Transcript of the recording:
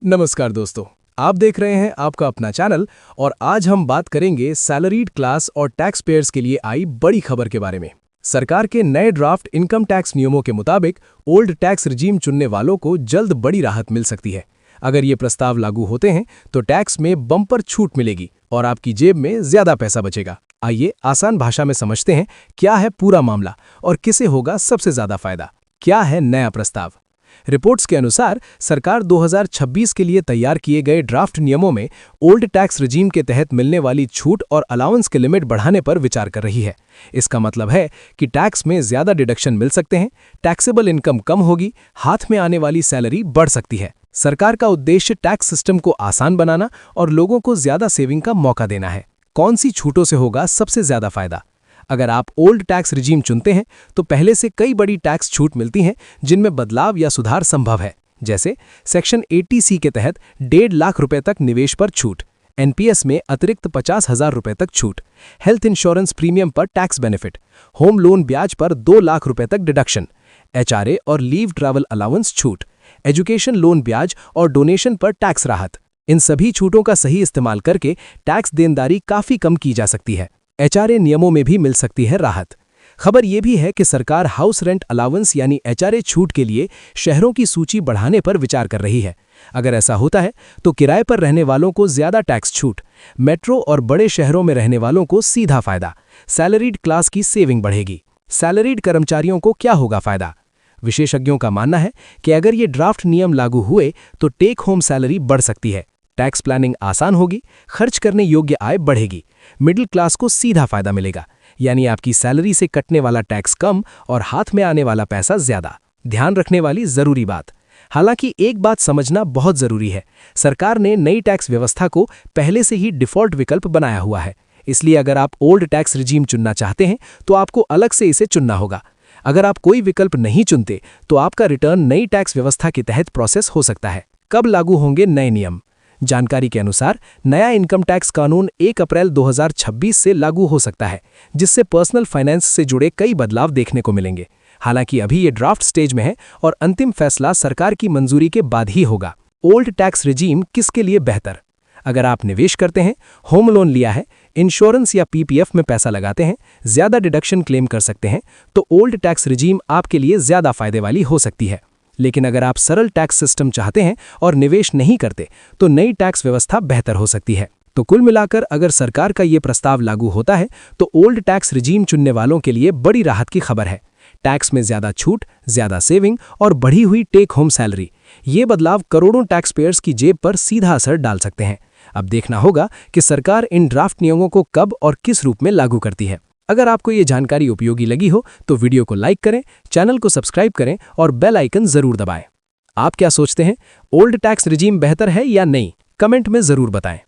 नमस्कार दोस्तों, आप देख रहे हैं आपका अपना चैनल और आज हम बात करेंगे सैलरीड क्लास और टैक्स पेयर्स के लिए आई बड़ी खबर के बारे में। सरकार के नए ड्राफ्ट इनकम टैक्स नियमों के मुताबिक ओल्ड टैक्स रिजीम चुनने वालों को जल्द बड़ी राहत मिल सकती है। अगर ये प्रस्ताव लागू होते हैं तो टैक्स में बम्पर छूट मिलेगी और आपकी जेब में ज्यादा पैसा बचेगा। आइए आसान भाषा में समझते हैं क्या है पूरा मामला और किसे होगा सबसे ज्यादा फायदा। क्या है नया प्रस्ताव? रिपोर्ट्स के अनुसार सरकार 2026 के लिए तैयार किए गए ड्राफ्ट नियमों में ओल्ड टैक्स रिजीम के तहत मिलने वाली छूट और अलाउंस के लिमिट बढ़ाने पर विचार कर रही है। इसका मतलब है कि टैक्स में ज्यादा डिडक्शन मिल सकते हैं, टैक्सेबल इनकम कम होगी, हाथ में आने वाली सैलरी बढ़ सकती है। सरकार का उद्देश्य टैक्स सिस्टम को आसान बनाना और लोगों को ज्यादा सेविंग का मौका देना है। कौन सी छूटों से होगा सबसे ज्यादा फायदा? अगर आप ओल्ड टैक्स रिजीम चुनते हैं तो पहले से कई बड़ी टैक्स छूट मिलती हैं जिनमें बदलाव या सुधार संभव है। जैसे सेक्शन 80C के तहत 1.5 लाख रुपए तक निवेश पर छूट, एनपीएस में अतिरिक्त 50,000 रुपए तक छूट, हेल्थ इंश्योरेंस प्रीमियम पर टैक्स बेनिफिट, होम लोन ब्याज पर 2 लाख रुपए तक डिडक्शन, एचआरए और लीव ट्रैवल अलाउंस छूट, एजुकेशन लोन ब्याज और डोनेशन पर टैक्स राहत। इन सभी छूटों का सही इस्तेमाल करके टैक्स देनदारी काफी कम की जा सकती है। एचआरए नियमों में भी मिल सकती है राहत। खबर यह भी है कि सरकार हाउस रेंट अलाउंस यानी एचआरए छूट के लिए शहरों की सूची बढ़ाने पर विचार कर रही है। अगर ऐसा होता है तो किराए पर रहने वालों को ज्यादा टैक्स छूट, मेट्रो और बड़े शहरों में रहने वालों को सीधा फायदा, सैलरीड क्लास की सेविंग बढ़ेगी। सैलरीड कर्मचारियों को क्या होगा फायदा? विशेषज्ञों का मानना है कि अगर ये ड्राफ्ट नियम लागू हुए तो टेक होम सैलरी बढ़ सकती है, टैक्स प्लानिंग आसान होगी, खर्च करने योग्य आय बढ़ेगी, मिडिल क्लास को सीधा फायदा मिलेगा, यानी आपकी सैलरी से कटने वाला टैक्स कम और हाथ में आने वाला पैसा ज्यादा। ध्यान रखने वाली जरूरी बात, हालांकि एक बात समझना बहुत जरूरी है, सरकार ने नई टैक्स व्यवस्था को पहले से ही डिफॉल्ट विकल्प बनाया हुआ है। इसलिए अगर आप ओल्ड टैक्स रिजीम चुनना चाहते हैं तो आपको अलग से इसे चुनना होगा। अगर आप कोई विकल्प नहीं चुनते तो आपका रिटर्न नई टैक्स व्यवस्था के तहत प्रोसेस हो सकता है। कब लागू होंगे नए नियम? जानकारी के अनुसार नया इनकम टैक्स कानून 1 अप्रैल 2026 से लागू हो सकता है, जिससे पर्सनल फाइनेंस से जुड़े कई बदलाव देखने को मिलेंगे। हालांकि अभी ये ड्राफ्ट स्टेज में है और अंतिम फैसला सरकार की मंजूरी के बाद ही होगा। ओल्ड टैक्स रिजीम किसके लिए बेहतर? अगर आप निवेश करते हैं, होम लोन लिया है, इंश्योरेंस या पीपीएफ में पैसा लगाते हैं, ज्यादा डिडक्शन क्लेम कर सकते हैं, तो ओल्ड टैक्स रिजीम आपके लिए ज्यादा फायदे वाली हो सकती है। लेकिन अगर आप सरल टैक्स सिस्टम चाहते हैं और निवेश नहीं करते तो नई टैक्स व्यवस्था बेहतर हो सकती है। तो कुल मिलाकर अगर सरकार का ये प्रस्ताव लागू होता है तो ओल्ड टैक्स रिजीम चुनने वालों के लिए बड़ी राहत की खबर है। टैक्स में ज्यादा छूट, ज्यादा सेविंग और बढ़ी हुई टेक होम सैलरी, ये बदलाव करोड़ों टैक्स पेयर्स की जेब पर सीधा असर डाल सकते हैं। अब देखना होगा कि सरकार इन ड्राफ्ट नियमों को कब और किस रूप में लागू करती है। अगर आपको ये जानकारी उपयोगी लगी हो तो वीडियो को लाइक करें, चैनल को सब्सक्राइब करें और बेल आइकन जरूर दबाएं। आप क्या सोचते हैं, ओल्ड टैक्स रिजीम बेहतर है या नहीं? कमेंट में जरूर बताएं।